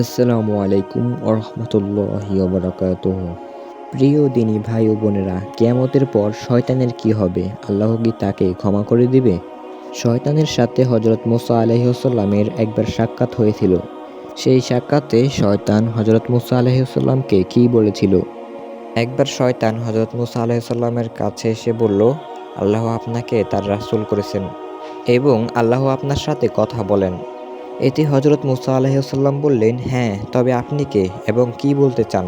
আসসালামু আলাইকুম ওরহমতুল্লাহি ওবারাকাতুহু। প্রিয় দিনী ভাই ও বোনেরা, কিয়ামতের পর শয়তানের কি হবে? আল্লাহ কি তাকে ক্ষমা করে দিবে? শয়তানের সাথে হজরত মুসা আলাইহিসসালামের একবার সাক্ষাৎ হয়েছিল। সেই সাক্ষাতে শয়তান হজরত মুসা আলাইহিসসালামকে কি বলেছিল? একবার শয়তান হজরত মুসা আলাইহিসসালামের কাছে এসে বলল, আল্লাহ আপনাকে তার রাসূল করেছেন এবং আল্লাহ আপনার সাথে কথা বলেন। এতে হজরত মুসা আলাইহিসসালাম বললেন, হ্যাঁ, তবে আপনি কে এবং কি বলতে চান?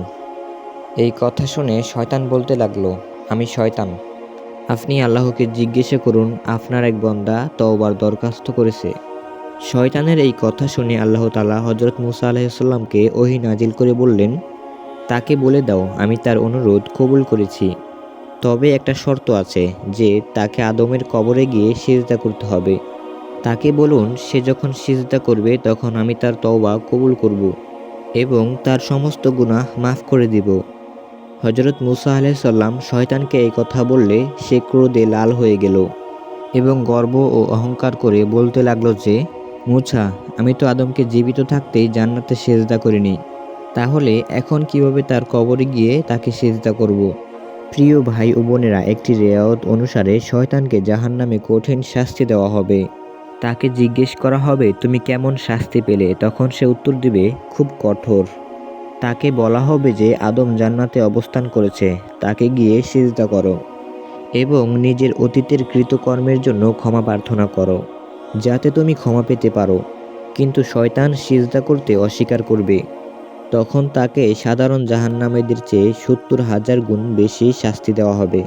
এই কথা শুনে শয়তান বলতে লাগলো, আমি শয়তান। আপনি আল্লাহকে জিজ্ঞাসা করুন, আপনার এক বান্দা তওবার দরখাস্ত করেছে। শয়তানের এই কথা শুনে আল্লাহ তাআলা হজরত মুসা আলাইহিসসালামকে ওহী নাজিল করে বললেন, তাকে বলে দাও আমি তার অনুরোধ কবুল করেছি। তবে একটা শর্ত আছে যে তাকে আদমের কবরে গিয়ে সিজদা করতে হবে। তাকে বলুন সে যখন সিজদা করবে তখন আমি তার তওবা কবুল করব এবং তার সমস্ত গুনাহ মাফ করে দিব। হজরত মুসা আলাইহিস সালাম শয়তানকে এই কথা বললে সে ক্রোধে লাল হয়ে গেল এবং গর্ব ও অহংকার করে বলতে লাগলো যে, মুসা, আমি তো আদমকে জীবিত থাকতেই জান্নাতে সিজদা করিনি, তাহলে এখন কিভাবে তার কবরে গিয়ে তাকে সিজদা করব? প্রিয় ভাই ও বোনেরা, একটি রেওয়ায়ত অনুসারে শয়তানকে জাহান্নামে কঠিন শাস্তি দেওয়া হবে। তাকে জিজ্ঞেস করা হবে, তুমি কেমন শাস্তি পেলে? তখন সে উত্তর দিবে, খুব কঠোর। তাকে বলা হবে যে আদম জান্নাতে অবস্থান করেছে, তাকে গিয়ে সিজদা করো এবং নিজের অতীতের কৃতকর্মের জন্য ক্ষমা প্রার্থনা করো, যাতে তুমি ক্ষমা পেতে পারো। কিন্তু শয়তান সিজদা করতে অস্বীকার করবে। তখন তাকে সাধারণ জাহান্নামীদের চেয়ে ৭০,০০০ গুণ বেশি শাস্তি দেওয়া হবে।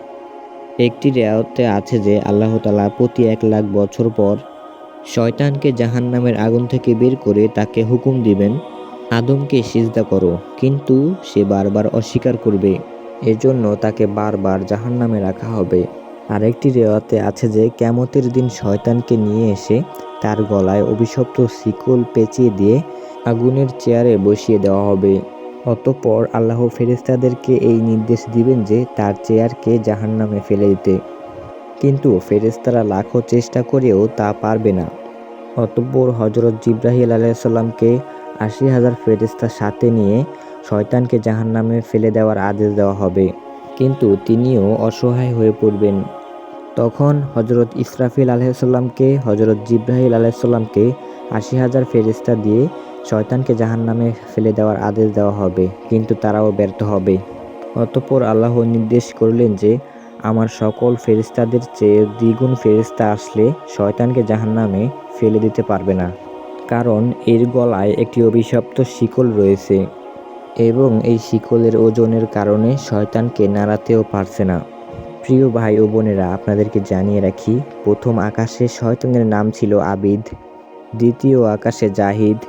একটি রেওয়ায়তে আছে যে আল্লাহ তাআলা প্রতি ১,০০,০০০ বছর পর শয়তানকে জাহান্নামের আগুন থেকে বের করে তাকে হুকুম দিবেন, আদমকে সিজদা করো, কিন্তু সে বারবার অস্বীকার করবে। এজন্য তাকে বারবার জাহান্নামে রাখা হবে। আরেকটি রেওয়াতে আছে যে কিয়ামতের দিন শয়তানকে নিয়ে এসে তার গলায় অভিশপ্ত শিকল পেঁচিয়ে দিয়ে আগুনের চেয়ারে বসিয়ে দেওয়া হবে। অতঃপর আল্লাহ ফেরেশতাদেরকে এই নির্দেশ দিবেন যে তার চেয়ারকে জাহান্নামে ফেলে দিতে। কিন্তু ফেরেশতারা লাখো চেষ্টা করেও তা পারবে না। অতঃপর হযরত জিবরাইল আলাইহিস সালামকে ৮০,০০০ ফেরেশতার সাথে নিয়ে শয়তানকে জাহান্নামে ফেলে দেওয়ার আদেশ দেওয়া হবে, কিন্তু তিনিও অসহায় হয়ে পড়বেন। তখন হযরত ইসরাফিল আলাইহিস সালামকে হযরত জিবরাইল আলাইহিস সালামকে ৮০,০০০ ফেরেশতা দিয়ে শয়তানকে জাহান্নামে ফেলে দেওয়ার আদেশ দেওয়া হবে, কিন্তু তারাও ব্যর্থ হবে। অতঃপর আল্লাহ নির্দেশ করলেন যে আমার সকল ফেরেশতাদের চেয়ে দ্বিগুণ ফেরেশতা আসলে শয়তানকে জাহান্নামে ফেলে দিতে পারবে না, কারণ এর গলায় একটি অভিশপ্ত শিকল রয়েছে এবং এই শিকলের ওজনের কারণে শয়তানকে নাড়াতেও পারছে না। প্রিয় ভাই ও বোনেরা, আপনাদেরকে জানিয়ে রাখি, প্রথম আকাশে শয়তানের নাম ছিল আবিদ, দ্বিতীয় আকাশে জাহিদ,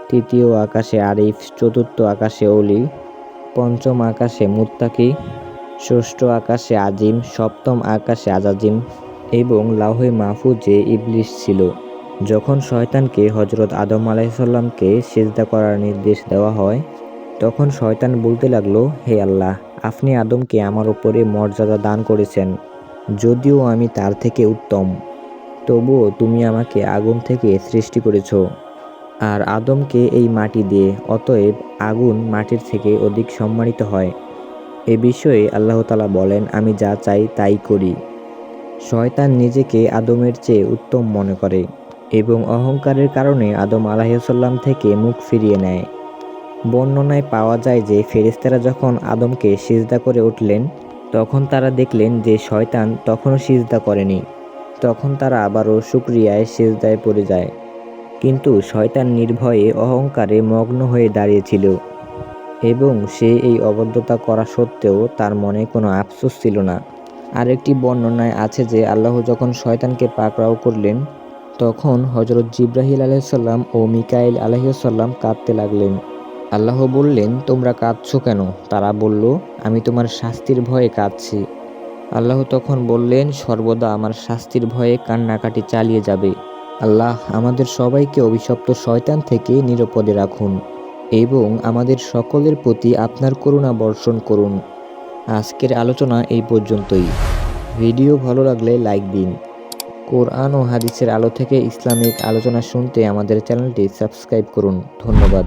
তৃতীয় আকাশে আরিফ, চতুর্থ আকাশে অলি, পঞ্চম আকাশে মুত্তাকি, ষষ্ঠ আকাশে আজিম, সপ্তম আকাশে আজাজিম এবং লাউহে মাহফুজে ইবলিস ছিল। যখন শয়তানকে হযরত আদম আলাইহিসসালামকে সিজদা করার নির্দেশ দেওয়া হয়, তখন শয়তান বলতে লাগলো, হে আল্লাহ, আপনি আদমকে আমার উপরে মর্যাদা দান করেছেন, যদিও আমি তার থেকে উত্তম, তবুও তুমি আমাকে আগুন থেকে সৃষ্টি করেছ আর আদমকে এই মাটি দিয়ে, অতএব আগুন মাটির থেকে অধিক সম্মানিত হয়। এ বিষয়ে আল্লাহ তাআলা বলেন, আমি যা চাই তাই করি। শয়তান নিজেকে আদমের চেয়ে উত্তম মনে করে এবং অহংকারের কারণে আদম আলাইহিসসালাম থেকে মুখ ফিরিয়ে নেয়। বর্ণনায় পাওয়া যায় যে ফেরেশতারা যখন আদমকে সিজদা করে উঠলেন, তখন তারা দেখলেন যে শয়তান তখনও সিজদা করেনি। তখন তারা আবারও শুকরিয়ায় সিজদায় পড়ে যায়, কিন্তু শয়তান নির্ভয়ে অহংকারে মগ্ন হয়ে দাঁড়িয়েছিল এবং সে এই অবাধ্যতা করা সত্ত্বেও তার মনে কোনো আফসোস ছিল না। আরেকটি বর্ণনায় আছে যে আল্লাহ যখন শয়তানকে পাকড়াও করলেন, তখন হযরত জিবরাইল আলাইহিস সালাম ও মিকাইল আলাইহিস সালাম কাঁদতে লাগলেন। আল্লাহ বললেন, তোমরা কাঁদছো কেন? তারা বলল, আমি তোমার শাস্তির ভয়ে কাঁদছি। আল্লাহ তখন বললেন, সর্বদা আমার শাস্তির ভয়ে কান্নাকাটি চালিয়ে যাবে। আল্লাহ আমাদের সবাইকে অভিশপ্ত শয়তান থেকে নিরাপদে রাখুন এবং আমাদের সকলের প্রতি আপনার করুণা বর্ষণ করুন। আজকের আলোচনা এই পর্যন্তই। ভিডিও ভালো লাগলে লাইক দিন। কোরআন ও হাদিসের আলো থেকে ইসলামিক আলোচনা শুনতে আমাদের চ্যানেলটি সাবস্ক্রাইব করুন। ধন্যবাদ।